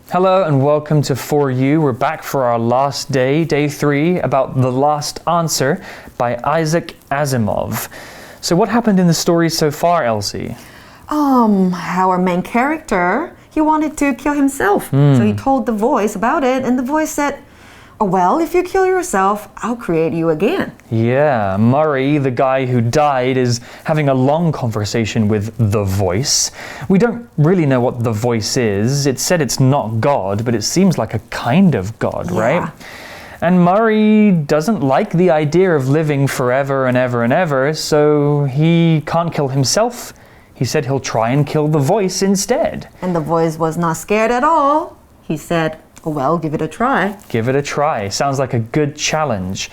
Hello and welcome to For You. We're back for our last day, day 3, about The Last Answer by Isaac Asimov. So what happened in the story so far, Elsie? Our main character, he wanted to kill himself. So he told the voice about it, and the voice said, "Oh, well, if you kill yourself, I'll create you again." Yeah, Murray, the guy who died, is having a long conversation with the voice. We don't really know what the voice is. It said it's not God, but it seems like a kind of God, right? And Murray doesn't like the idea of living forever and ever and ever, so he can't kill himself. He said he'll try and kill the voice instead. And the voice was not scared at all. He said, "Oh, well, give it a try." Give it a try. Sounds like a good challenge.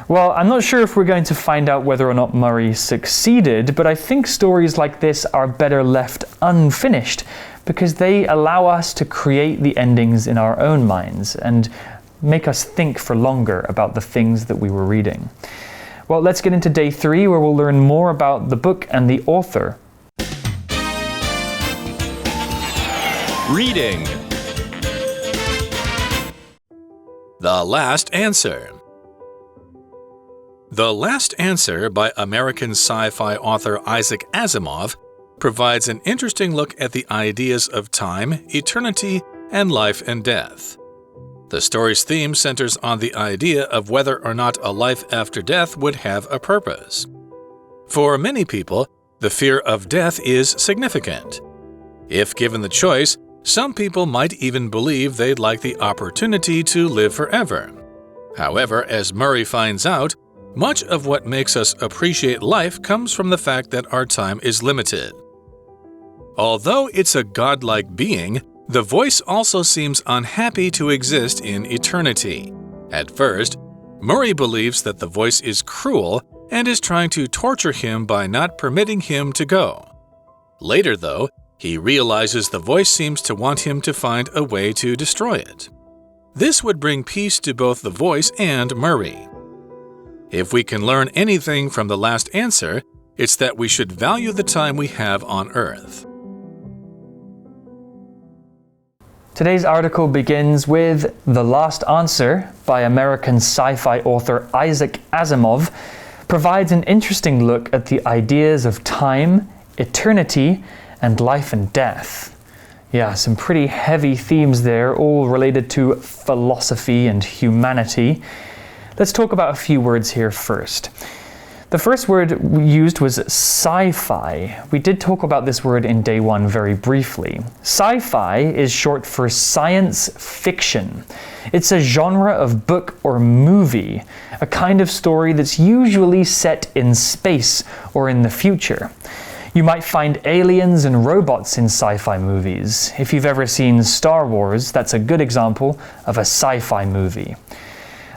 Well, I'm not sure if we're going to find out whether or not Murray succeeded, but I think stories like this are better left unfinished because they allow us to create the endings in our own minds and make us think for longer about the things that we were reading. Well, let's get into day 3 where we'll learn more about the book and the author. Reading. The Last Answer. The Last Answer by American sci-fi author Isaac Asimov provides an interesting look at the ideas of time, eternity, and life and death. The story's theme centers on the idea of whether or not a life after death would have a purpose. For many people, the fear of death is significant. If given the choice, some people might even believe they'd like the opportunity to live forever. However, as Murray finds out, much of what makes us appreciate life comes from the fact that our time is limited. Although it's a godlike being, the voice also seems unhappy to exist in eternity. At first, Murray believes that the voice is cruel and is trying to torture him by not permitting him to go. Later, though, he realizes the voice seems to want him to find a way to destroy it. This would bring peace to both the voice and Murray. If we can learn anything from the last answer, it's that we should value the time we have on Earth. Today's article begins with The Last Answer by American sci-fi author Isaac Asimov provides an interesting look at the ideas of time, eternity, and life and death. Yeah, some pretty heavy themes there, all related to philosophy and humanity. Let's talk about a few words here first. The first word used was sci-fi. We did talk about this word in day 1 very briefly. Sci-fi is short for science fiction. It's a genre of book or movie, a kind of story that's usually set in space or in the future. You might find aliens and robots in sci-fi movies. If you've ever seen Star Wars, that's a good example of a sci-fi movie.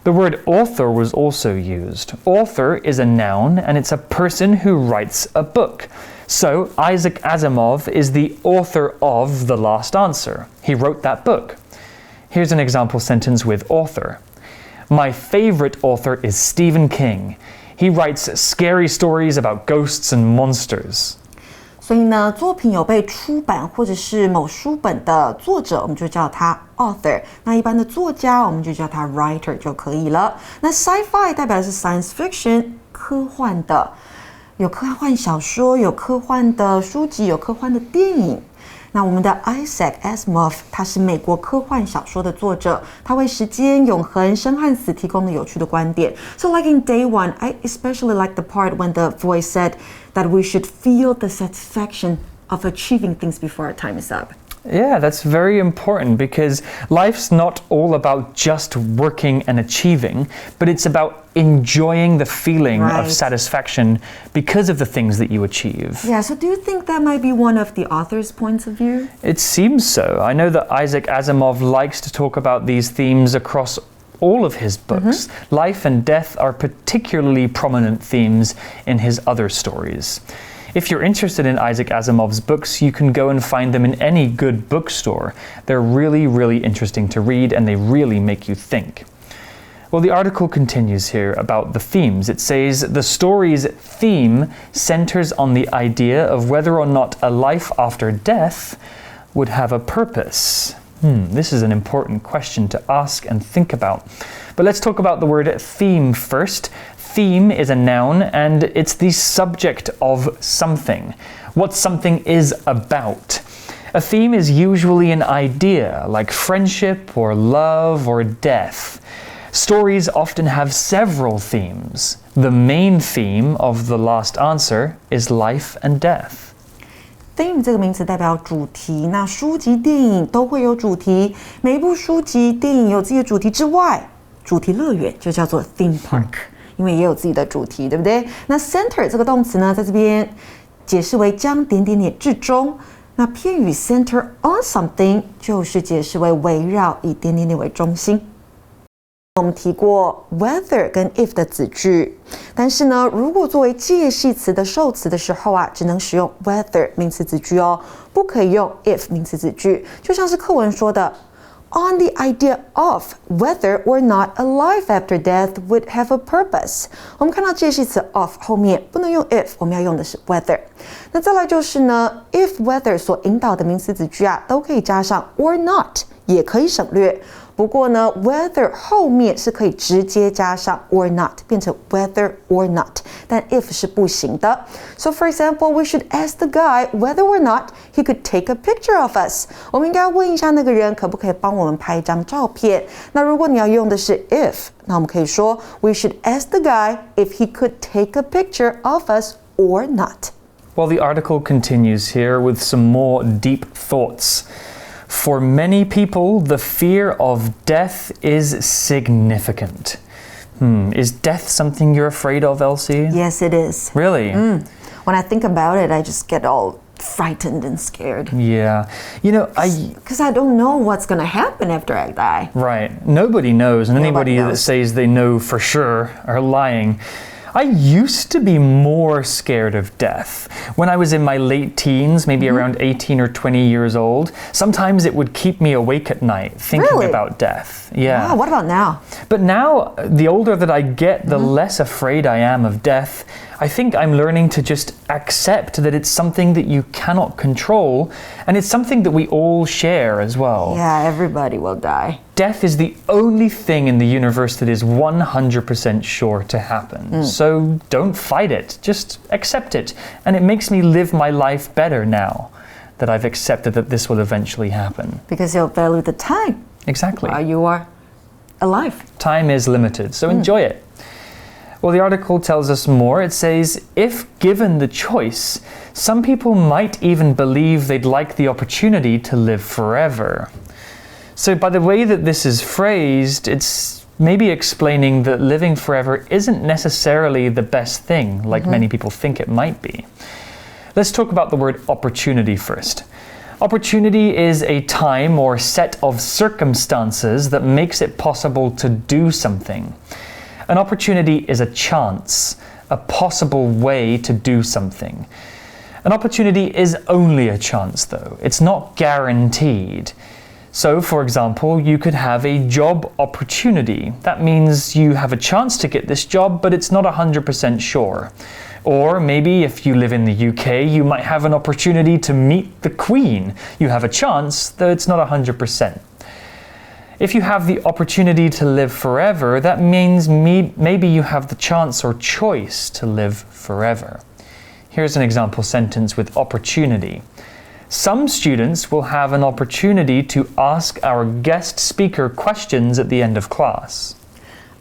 The word author was also used. Author is a noun, and it's a person who writes a book. So Isaac Asimov is the author of The Last Answer. He wrote that book. Here's an example sentence with author. My favorite author is Stephen King. He writes scary stories about ghosts and monsters. 所以呢，作品有被出版或者是某书本的作者，我们就叫他 author。那一般的作家，我们就叫他 writer 就可以了。那 sci-fi 代表的是 science fiction， 科幻的，有科幻小说，有科幻的书籍，有科幻的电影。那我们的 Isaac Asimov 他是美国科幻小说的作者，他为时间、永恒、生和死提供了有趣的观点。So like in day 1, I especially like the part when the voice said that we should feel the satisfaction of achieving things before our time is up. Yeah, that's very important because life's not all about just working and achieving, but it's about enjoying the feeling of satisfaction because of the things that you achieve. Yeah, so do you think that might be one of the author's points of view? It seems so. I know that Isaac Asimov likes to talk about these themes across all of his books. Life and death are particularly prominent themes in his other stories. If you're interested in Isaac Asimov's books, you can go and find them in any good bookstore. They're really, really interesting to read and they really make you think. Well, the article continues here about the themes. It says, the story's theme centers on the idea of whether or not a life after death would have a purpose. This is an important question to ask and think about. But let's talk about the word theme first. Theme is a noun and it's the subject of something. What something is about. A theme is usually an idea, like friendship or love or death. Stories often have several themes. The main theme of the last answer is life and death. Theme 这个名词代表主题，那书籍、电影都会有主题。每一部书籍、电影有自己的主题之外，主题乐园就叫做 theme park，因为也有自己的主题，对不对？那 center 这个动词呢，在这边解释为将点点点置中。那片语 center on something 就是解释为围绕，以点点点为中心。我们提过 whether 跟 if 的子句，但是呢，如果作为介系词的受词的时候啊，只能使用 whether 名词子句哦，不可以用 if 名词子句。就像是课文说的 ，on the idea of whether or not a life after death would have a purpose。我们看到介系词 of 后面不能用 if， 我们要用的是 whether。那再来就是呢 ，if whether 所引导的名词子句啊，都可以加上 or not， 也可以省略。不过呢 whether 后面是可以直接加上 or not 变成 whether or not， 但 if 是不行的。So for example, we should ask the guy whether or not he could take a picture of us。 我们应该问一下那个人可不可以帮我们拍一张照片。那如果你要用的是 if， 那我们可以说 we should ask the guy if he could take a picture of us or not。 Well, the article continues here with some more deep thoughts.For many people, the fear of death is significant. Is death something you're afraid of, Elsie? Yes, it is. Really? When I think about it, I just get all frightened and scared. Yeah. You know, Because I don't know what's going to happen after I die. Right. Nobody knows, and anybody that says they know for sure are lying.I used to be more scared of death. When I was in my late teens, maybe around 18 or 20 years old, sometimes it would keep me awake at night thinking about death. Yeah. Wow, what about now? But now, the older that I get, the less afraid I am of death. I think I'm learning to just accept that it's something that you cannot control, and it's something that we all share as well. Yeah, everybody will die. Death is the only thing in the universe that is 100% sure to happen. So don't fight it, just accept it. And it makes me live my life better now that I've accepted that this will eventually happen. Because you'll value the time. Exactly. While you are alive. Time is limited, so enjoy it. Well, the article tells us more. It says, if given the choice, some people might even believe they'd like the opportunity to live forever. So by the way that this is phrased, it's maybe explaining that living forever isn't necessarily the best thing, like many people think it might be. Let's talk about the word opportunity first. Opportunity is a time or set of circumstances that makes it possible to do something. An opportunity is a chance, a possible way to do something. An opportunity is only a chance, though. It's not guaranteed. So, for example, you could have a job opportunity. That means you have a chance to get this job, but it's not 100% sure. Or maybe if you live in the UK, you might have an opportunity to meet the Queen. You have a chance, though it's not 100%. If you have the opportunity to live forever, that means maybe you have the chance or choice to live forever. Here's an example sentence with opportunity. Some students will have an opportunity to ask our guest speaker questions at the end of class.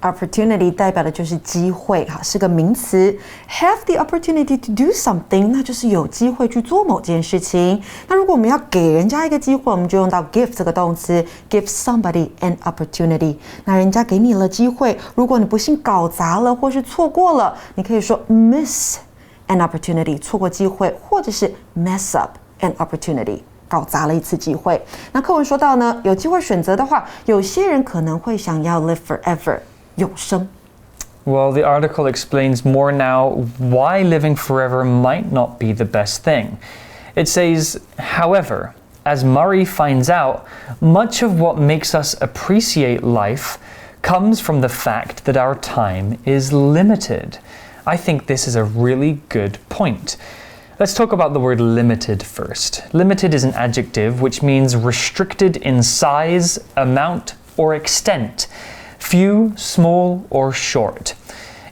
Opportunity 代表的就是机会，是个名词。Have the opportunity to do something， 那就是有机会去做某件事情。那如果我们要给人家一个机会，我们就用到 give 这个动词 ，give somebody an opportunity。那人家给你了机会，如果你不幸搞砸了或是错过了，你可以说 miss an opportunity， 错过机会，或者是 mess up an opportunity。搞砸了一次机会。那课文说到呢，有机会选择的话，有些人可能会想要 live forever。永生. Well, the article explains more now why living forever might not be the best thing. It says, however, as Murray finds out, much of what makes us appreciate life comes from the fact that our time is limited. I think this is a really good point. Let's talk about the word limited first. Limited is an adjective which means restricted in size, amount, or extent. Few, small, or short.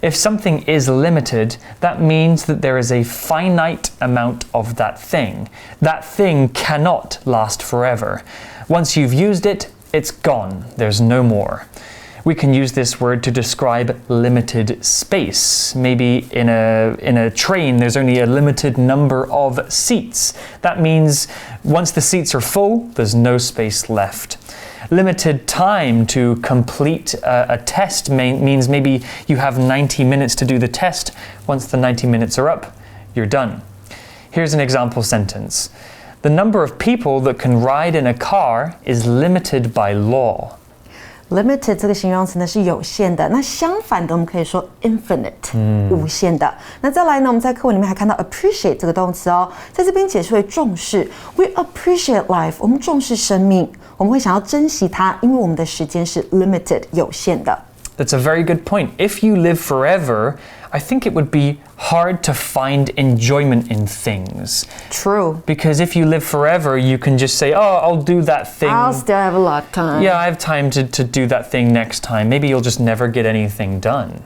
If something is limited, that means that there is a finite amount of that thing. That thing cannot last forever. Once you've used it, it's gone. There's no more. We can use this word to describe limited space. Maybe in a train, there's only a limited number of seats. That means once the seats are full, there's no space left. Limited time to complete a test means maybe you have 90 minutes to do the test. Once the 90 minutes are up, you're done. Here's an example sentence. The number of people that can ride in a car is limited by law. Limited 这个形容词呢是有限的，那相反的我们可以说 infinite，无限的。那再来呢，我们在课文里面还看到 appreciate 这个动词哦，在这边解释为重视。We appreciate life， 我们重视生命，我们会想要珍惜它，因为我们的时间是 limited 有限的。That's a very good point. If you live forever, I think it would be hard to find enjoyment in things. True. Because if you live forever, you can just say, oh, I'll do that thing. I'll still have a lot of time. Yeah, I have time to do that thing next time. Maybe you'll just never get anything done.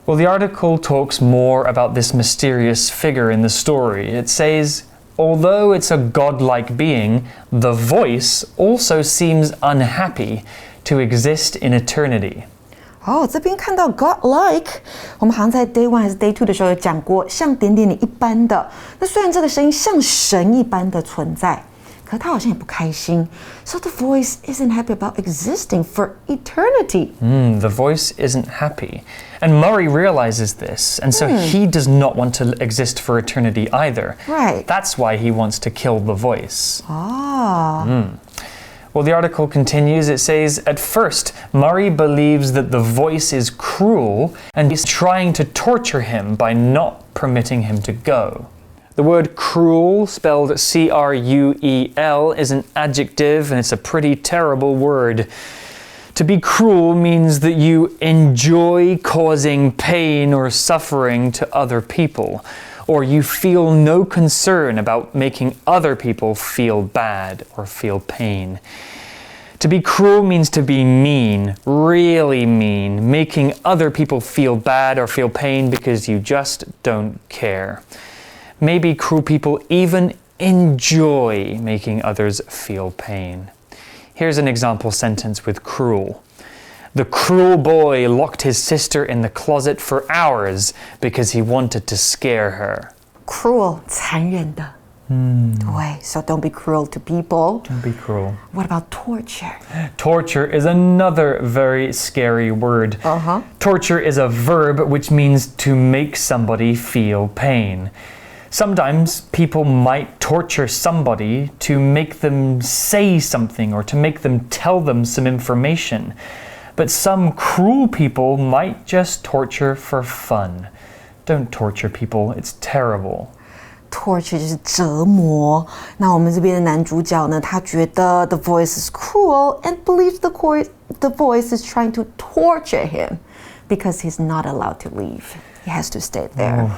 Well, the article talks more about this mysterious figure in the story. It says, although it's a godlike being, the voice also seems unhappy to exist in eternity. 这边看到 godlike， 我们好像在 day 1还是 day 2的时候有讲过，像点点点一般的。那虽然这个声音像神一般的存在，可他好像也不开心。So the voice isn't happy about existing for eternity. The voice isn't happy. And Murray realizes this, and so he does not want to exist for eternity either. Right. That's why he wants to kill the voice. Well, the article continues. It says, at first, Murray believes that the voice is cruel and is trying to torture him by not permitting him to go. The word cruel, spelled C-R-U-E-L, is an adjective and it's a pretty terrible word. To be cruel means that you enjoy causing pain or suffering to other people, or you feel no concern about making other people feel bad or feel pain. To be cruel means to be mean, really mean, making other people feel bad or feel pain because you just don't care. Maybe cruel people even enjoy making others feel pain. Here's an example sentence with cruel. The cruel boy locked his sister in the closet for hours because he wanted to scare her. Cruel, 残忍的。对, so don't be cruel to people. Don't be cruel. What about torture? Torture is another very scary word. Torture is a verb which means to make somebody feel pain. Sometimes people might torture somebody to make them say something or to make them tell them some information. But some cruel people might just torture for fun. Don't torture people, it's terrible. Torture 就是折磨。那我们这边的男主角呢，他觉得 the voice is cruel and believes the voice is trying to torture him because he's not allowed to leave. He has to stay there.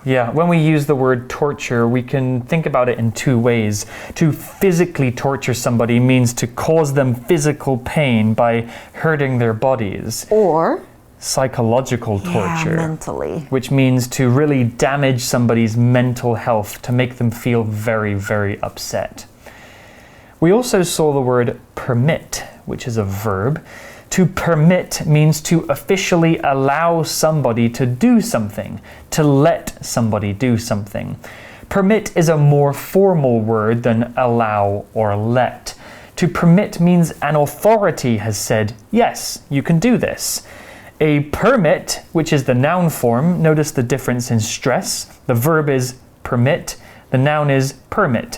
Yeah, when we use the word torture, we can think about it in two ways. To physically torture somebody means to cause them physical pain by hurting their bodies. Or psychological torture. Yeah, mentally. Which means to really damage somebody's mental health, to make them feel very, very upset. We also saw the word permit, which is a verb. To permit means to officially allow somebody to do something, to let somebody do something. Permit is a more formal word than allow or let. To permit means an authority has said, yes, you can do this. A permit, which is the noun form, notice the difference in stress. The verb is permit, the noun is permit.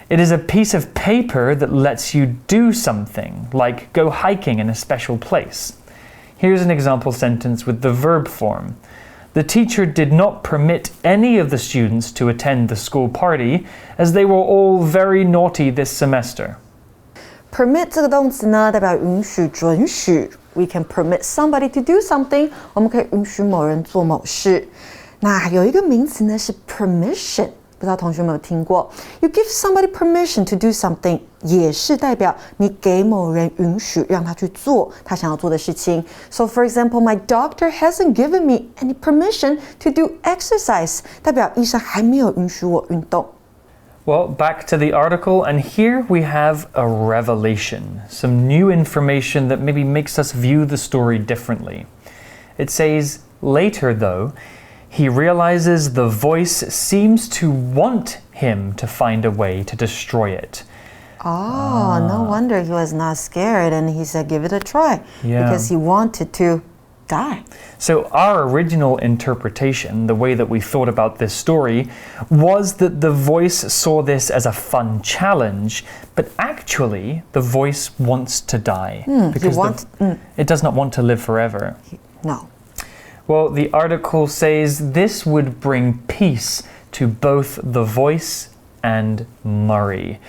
It is a piece of paper that lets you do something, like go hiking in a special place. Here's an example sentence with the verb form. The teacher did not permit any of the students to attend the school party, as they were all very naughty this semester. Permit 这个动词呢，代表允许、准许。We can permit somebody to do something. 我们可以允许某人做某事。那有一个名词呢是 permission， 不知道同学有没有听过 ？You give somebody permission to do something， 也是代表你给某人允许让他去做他想要做的事情。So for example, my doctor hasn't given me any permission to do exercise， 代表医生还没有允许我运动。Well, back to the article, and here we have a revelation, some new information that maybe makes us view the story differently. It says, later though, he realizes the voice seems to want him to find a way to destroy it. No wonder he was not scared and he said give it a try, because he wanted to die. So our original interpretation, the way that we thought about this story, was that the voice saw this as a fun challenge, but actually the voice wants to die because it does not want to live forever. No. Well, the article says this would bring peace to both the voice and Murray.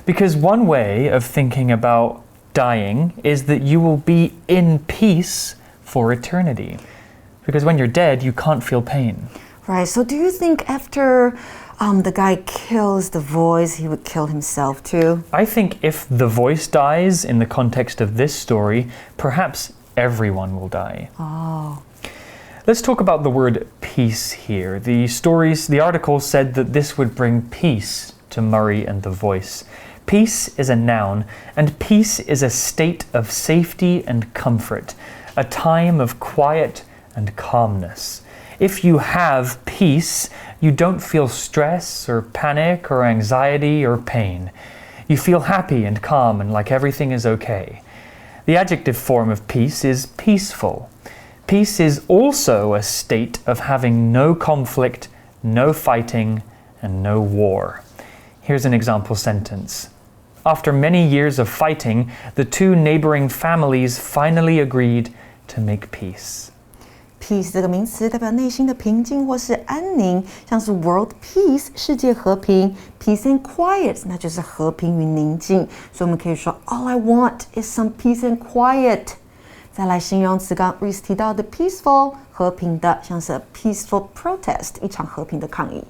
Because one way of thinking about dying is that you will be in peace for eternity. Because when you're dead, you can't feel pain. Right, so do you think after the guy kills the voice, he would kill himself too? I think if the voice dies in the context of this story, perhaps everyone will die. Oh. Let's talk about the word peace here. The article said that this would bring peace to Murray and the voice. Peace is a noun, and peace is a state of safety and comfort, a time of quiet and calmness. If you have peace, you don't feel stress or panic or anxiety or pain. You feel happy and calm and like everything is okay. The adjective form of peace is peaceful. Peace is also a state of having no conflict, no fighting, and no war. Here's an example sentence. After many years of fighting, the two neighboring families finally agreed to make peace. Peace 这个名词代表内心的平静或是安宁，像是 World Peace 世界和平 ，Peace and Quiet 那就是和平与宁静，所以我们可以说 All I want is some peace and quiet。再来形容词，刚刚 Reese 提到的 peaceful 和平的，像是 a peaceful protest 一场和平的抗议。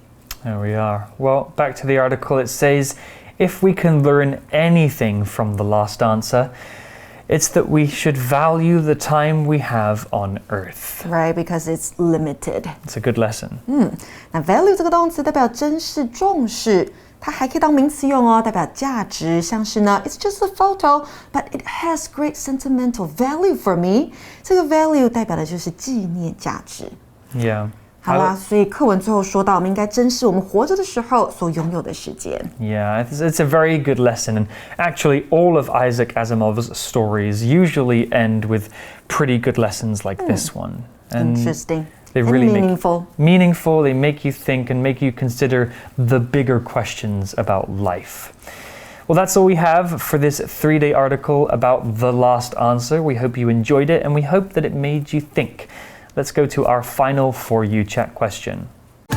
There we are. Well, back to the article, it says, if we can learn anything from the last answer, it's that we should value the time we have on Earth. Right, because it's limited. It's a good lesson. 那 value 这个动词代表珍视、重视，它还可以当名词用哦，代表价值，像是呢 ，It's just a photo, but it has great sentimental value for me. 这个 value 代表的就是纪念价值。Yeah. 好啦，所以课文最后说到，我们应该珍视我们活着的时候所拥有的时间。Yeah, it's a very good lesson. And actually, all of Isaac Asimov's stories usually end with pretty good lessons like this one. And Interesting. They really meaningful. Meaningful, they make you think and make you consider the bigger questions about life. Well, that's all we have for this 3-day article about the last answer. We hope you enjoyed it, and we hope that it made you think. Let's go to our final For You Chat question. For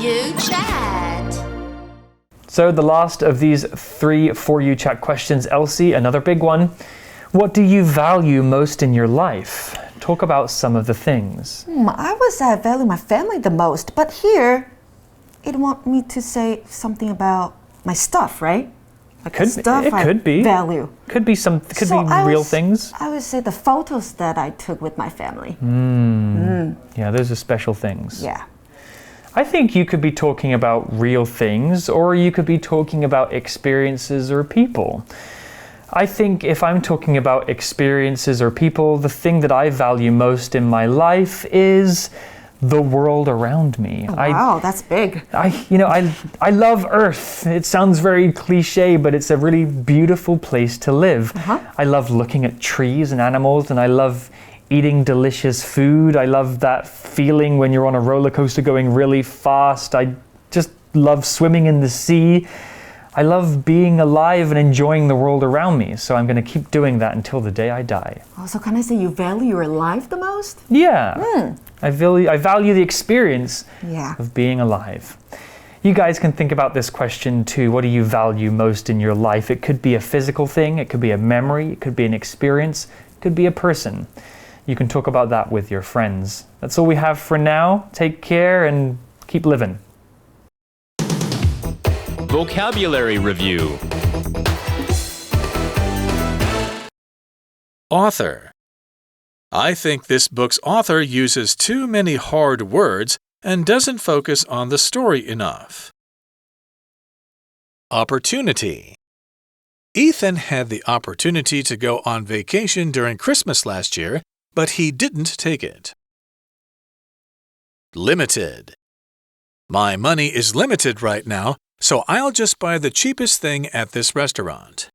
You Chat. So the last of these 3 For You Chat questions, Elsie, another big one. What do you value most in your life? Talk about some of the things. I would say I value my family the most, but here, it want me to say something about my stuff, right? Like Could be, it could be. Value. Could be real things. I would say the photos that I took with my family. Yeah, those are special things. Yeah. I think you could be talking about real things, or you could be talking about experiences or people. I think if I'm talking about experiences or people, the thing that I value most in my life is the world around me. Oh, wow, that's big. I love Earth. It sounds very cliche, but it's a really beautiful place to live. I love looking at trees and animals, and I love eating delicious food. I love that feeling when you're on a roller coaster going really fast. I just love swimming in the sea. I love being alive and enjoying the world around me. So I'm going to keep doing that until the day I die. Oh, so can I say you value your life the most? Yeah. I value the experience of being alive. You guys can think about this question too. What do you value most in your life? It could be a physical thing. It could be a memory. It could be an experience. It could be a person. you can talk about that with your friends. That's all we have for now. Take care and keep living. Vocabulary Review. Author. I think this book's author uses too many hard words and doesn't focus on the story enough. Opportunity. Ethan had the opportunity to go on vacation during Christmas last year, but he didn't take it. Limited. My money is limited right now, so I'll just buy the cheapest thing at this restaurant.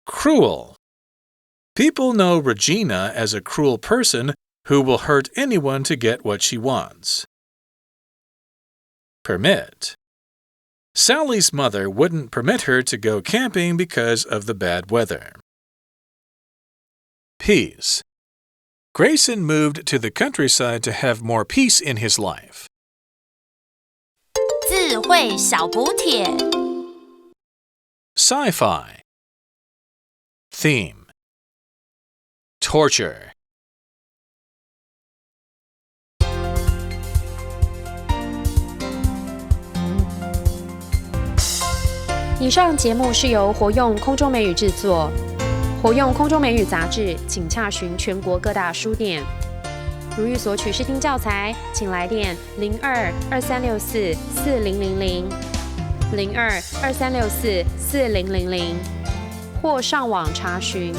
Cruel. People know Regina as a cruel person who will hurt anyone to get what she wants. Permit. Sally's mother wouldn't permit her to go camping because of the bad weather. Peace. Grayson moved to the countryside to have more peace in his life. 智慧小补帖 Sci-fi. Theme. Torture. 以上节目是由活用空中美语制作，活用空中美语杂志，请洽询全国各大书店。如欲索取试听教材，请来电02-2364-4000 02-2364-4000，或上网查询，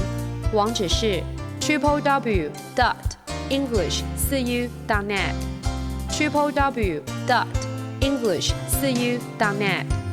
网址是www.english4u.net www.english4u.net